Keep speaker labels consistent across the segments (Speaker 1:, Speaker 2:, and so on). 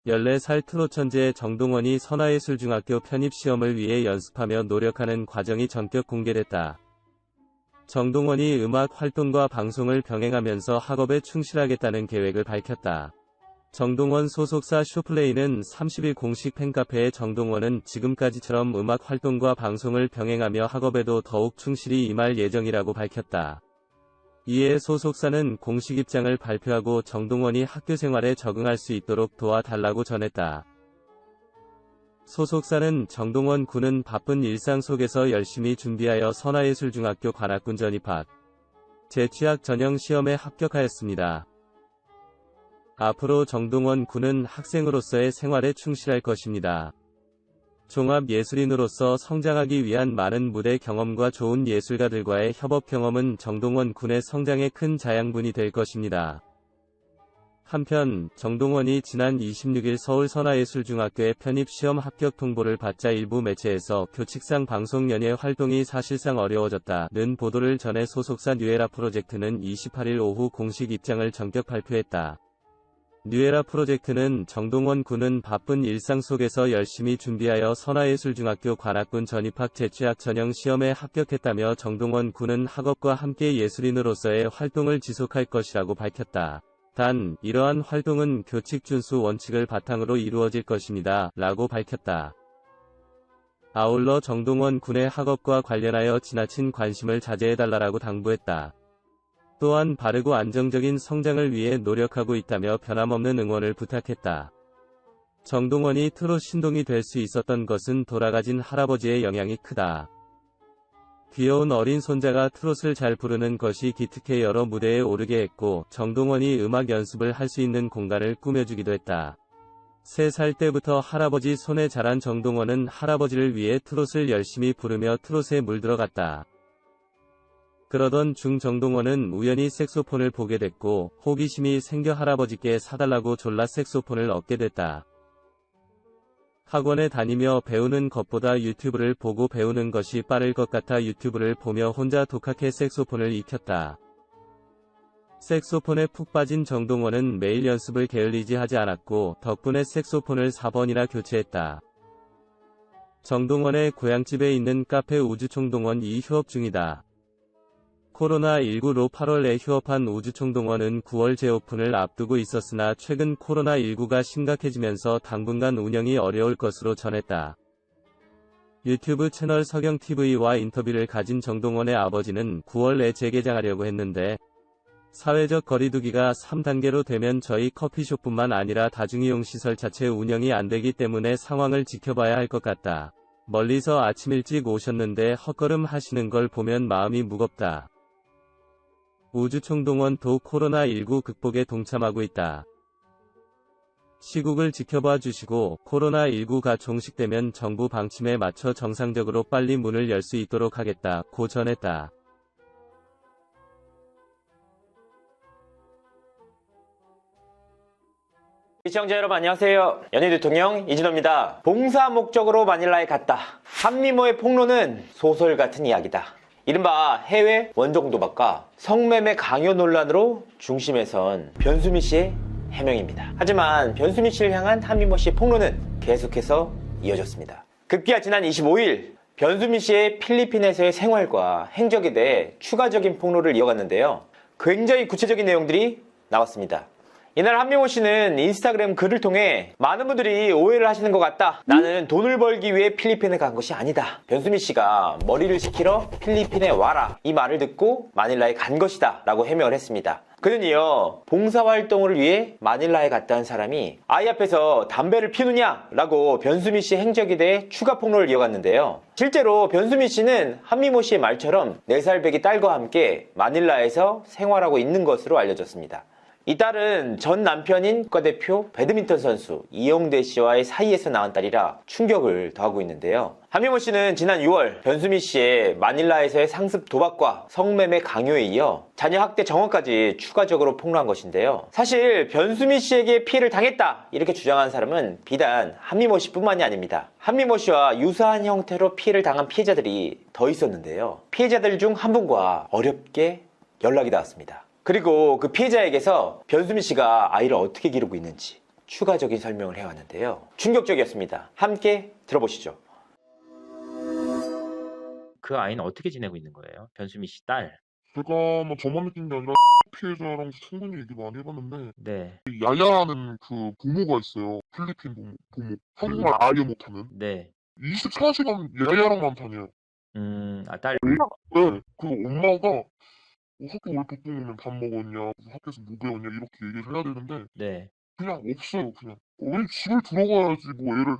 Speaker 1: 14살 트롯 천재 정동원이 선화예술중학교 편입시험을 위해 연습하며 노력하는 과정이 전격 공개됐다. 정동원이 음악 활동과 방송을 병행하면서 학업에 충실하겠다는 계획을 밝혔다. 정동원 소속사 쇼플레이는 30일 공식 팬카페에 정동원은 지금까지처럼 음악 활동과 방송을 병행하며 학업에도 더욱 충실히 임할 예정이라고 밝혔다. 이에 소속사는 공식 입장을 발표하고 정동원이 학교 생활에 적응할 수 있도록 도와달라고 전했다. 소속사는 정동원 군은 바쁜 일상 속에서 열심히 준비하여 선화예술중학교 관악군 전입학, 재취학 전형 시험에 합격하였습니다. 앞으로 정동원 군은 학생으로서의 생활에 충실할 것입니다. 종합예술인으로서 성장하기 위한 많은 무대 경험과 좋은 예술가들과의 협업 경험은 정동원 군의 성장에 큰 자양분이 될 것입니다. 한편 정동원이 지난 26일 서울 선화예술중학교의 편입시험 합격 통보를 받자 일부 매체에서 교칙상 방송연예 활동이 사실상 어려워졌다는 보도를 전해 소속사 뉴에라 프로젝트는 28일 오후 공식 입장을 전격 발표했다. 뉴에라 프로젝트는 정동원 군은 바쁜 일상 속에서 열심히 준비하여 선화예술중학교 관악군 전입학 재취학 전형 시험에 합격했다며 정동원 군은 학업과 함께 예술인으로서의 활동을 지속할 것이라고 밝혔다. 단, 이러한 활동은 교칙 준수 원칙을 바탕으로 이루어질 것입니다. 라고 밝혔다. 아울러 정동원 군의 학업과 관련하여 지나친 관심을 자제해달라고 당부했다. 또한 바르고 안정적인 성장을 위해 노력하고 있다며 변함없는 응원을 부탁했다. 정동원이 트롯 신동이 될 수 있었던 것은 돌아가신 할아버지의 영향이 크다. 귀여운 어린 손자가 트롯을 잘 부르는 것이 기특해 여러 무대에 오르게 했고 정동원이 음악 연습을 할 수 있는 공간을 꾸며주기도 했다. 3살 때부터 할아버지 손에 자란 정동원은 할아버지를 위해 트롯을 열심히 부르며 트롯에 물들어갔다. 그러던 중 정동원은 우연히 색소폰을 보게 됐고 호기심이 생겨 할아버지께 사달라고 졸라 색소폰을 얻게 됐다. 학원에 다니며 배우는 것보다 유튜브를 보고 배우는 것이 빠를 것 같아 유튜브를 보며 혼자 독학해 색소폰을 익혔다. 색소폰에 푹 빠진 정동원은 매일 연습을 게을리지 하지 않았고 덕분에 색소폰을 4번이나 교체했다. 정동원의 고향집에 있는 카페 우주총동원이 휴업 중이다. 코로나19로 8월에 휴업한 우주총동원은 9월 재오픈을 앞두고 있었으나 최근 코로나19가 심각해지면서 당분간 운영이 어려울 것으로 전했다. 유튜브 채널 서경TV와 인터뷰를 가진 정동원의 아버지는 9월에 재개장하려고 했는데 사회적 거리두기가 3단계로 되면 저희 커피숍뿐만 아니라 다중이용 시설 자체 운영이 안 되기 때문에 상황을 지켜봐야 할 것 같다. 멀리서 아침 일찍 오셨는데 헛걸음 하시는 걸 보면 마음이 무겁다. 우주총동원도 코로나19 극복에 동참하고 있다. 시국을 지켜봐 주시고 코로나19가 종식되면 정부 방침에 맞춰 정상적으로 빨리 문을 열 수 있도록 하겠다고 전했다.
Speaker 2: 시청자 여러분 안녕하세요. 연예 대통령 이진호입니다. 봉사 목적으로 마닐라에 갔다. 한미모의 폭로는 소설 같은 이야기다. 이른바 해외 원정 도박과 성매매 강요 논란으로 중심에 선 변수미 씨의 해명입니다. 하지만 변수미 씨를 향한 한미모 씨의 폭로는 계속해서 이어졌습니다. 급기야 지난 25일 변수미 씨의 필리핀에서의 생활과 행적에 대해 추가적인 폭로를 이어갔는데요. 굉장히 구체적인 내용들이 나왔습니다. 이날 한미모 씨는 인스타그램 글을 통해 많은 분들이 오해를 하시는 것 같다. 나는 돈을 벌기 위해 필리핀에 간 것이 아니다. 변수미 씨가 머리를 식히러 필리핀에 와라. 이 말을 듣고 마닐라에 간 것이다. 라고 해명을 했습니다. 그는 이어 봉사활동을 위해 마닐라에 갔다는 사람이 아이 앞에서 담배를 피우느냐? 라고 변수미 씨의 행적에 대해 추가 폭로를 이어갔는데요. 실제로 변수미 씨는 한미모 씨의 말처럼 4살 배기 딸과 함께 마닐라에서 생활하고 있는 것으로 알려졌습니다. 이 딸은 전 남편인 국가대표 배드민턴 선수 이영대 씨와의 사이에서 낳은 딸이라 충격을 더하고 있는데요. 한미모 씨는 지난 6월 변수미 씨의 마닐라에서의 상습 도박과 성매매 강요에 이어 자녀 학대 정황까지 추가적으로 폭로한 것인데요. 사실 변수미 씨에게 피해를 당했다 이렇게 주장한 사람은 비단 한미모 씨뿐만이 아닙니다. 한미모 씨와 유사한 형태로 피해를 당한 피해자들이 더 있었는데요. 피해자들 중 한 분과 어렵게 연락이 닿았습니다. 그리고 그 피해자에게서 변수미 씨가 아이를 어떻게 기르고 있는지, 추가적인 설명을 해왔는데요. 충격적이었습니다. 함께 들어보시죠.
Speaker 3: 그 아이는 어떻게 지내고 있는 거예요? 변수미 씨 딸.
Speaker 4: 제가 뭐 저만 느낀 게 아니라 피해자랑 충분히 얘기 많이 해봤는데
Speaker 3: 네,
Speaker 4: 이 야야라는 그 부모가 있어요. 필리핀 부모. 한국말 아예 못하는.
Speaker 3: 네.
Speaker 4: 24시간 야야랑만 다녀요.
Speaker 3: 딸.
Speaker 4: 네. 그 엄마가 뭐 학교 왜 못 오면 밥 먹었냐, 뭐 학교에서 뭐 배웠냐 이렇게 얘기를 해야 되는데
Speaker 3: 네,
Speaker 4: 그냥 없어요. 그냥 왜 집을 들어가야지 뭐 애를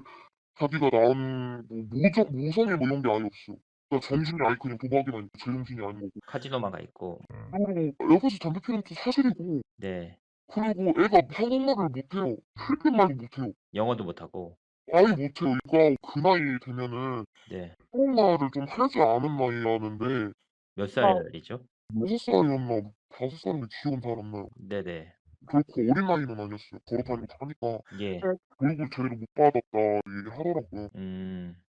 Speaker 4: 자기가 낳은 뭐 모성애 뭐 이런 게 아예 없어. 그러니까 정신이 아예 그냥 도박에만 있고 제정신이 아닌 거고.
Speaker 3: 카지노마가 있고.
Speaker 4: 그리고 옆에서 담배 피우는 것도 사실이고.
Speaker 3: 네,
Speaker 4: 그리고 애가 한국말을 못해요. 필리핀 말도 못해요.
Speaker 3: 영어도 못하고.
Speaker 4: 아예 못해요. 얘가 그 나이 되면은
Speaker 3: 네.
Speaker 4: 한국말을 좀 하지 않은 나이라는데
Speaker 3: 몇 살이죠?
Speaker 4: 6살이었나 5살인지 기억은 잘 안 나요.
Speaker 3: 네네.
Speaker 4: 결코 어린 나이는 아니었어요. 걸어다니고 하니까
Speaker 3: 예.
Speaker 4: 교육을 제대로 못 받았다 얘기하더라고요.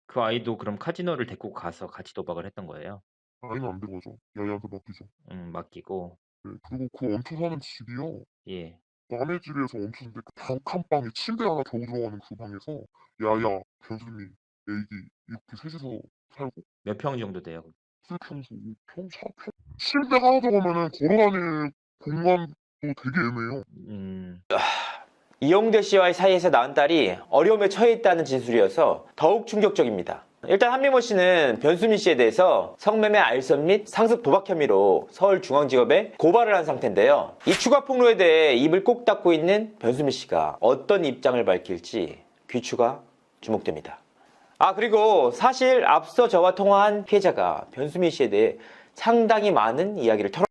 Speaker 3: 그 아이도 그럼 카지노를 데리고 가서 같이 도박을 했던 거예요?
Speaker 4: 아니면 안 되고죠. 야야한테 맡기죠.
Speaker 3: 맡기고.
Speaker 4: 네. 그리고 그 얹혀 사는 집이요.
Speaker 3: 예.
Speaker 4: 남의 집에서 얹혔는데 그 단칸방에 침대 하나 겨우 들어가는 그 방에서 야야, 변수미, 애기 이렇게 셋이서 살고
Speaker 3: 몇 평 정도 돼요?
Speaker 4: 7평수, 5평, 4평? 침대 하나 들어가면 걸어다닐 공간도 되게 애매해요.
Speaker 2: 이용대 씨와의 사이에서 낳은 딸이 어려움에 처해 있다는 진술이어서 더욱 충격적입니다. 일단 한미모 씨는 변수미 씨에 대해서 성매매 알선 및 상습 도박 혐의로 서울중앙지법에 고발을 한 상태인데요. 이 추가 폭로에 대해 입을 꼭 닫고 있는 변수미 씨가 어떤 입장을 밝힐지 귀추가 주목됩니다. 그리고 사실 앞서 저와 통화한 피해자가 변수미 씨에 대해 상당히 많은 이야기를 털어놓았습니다.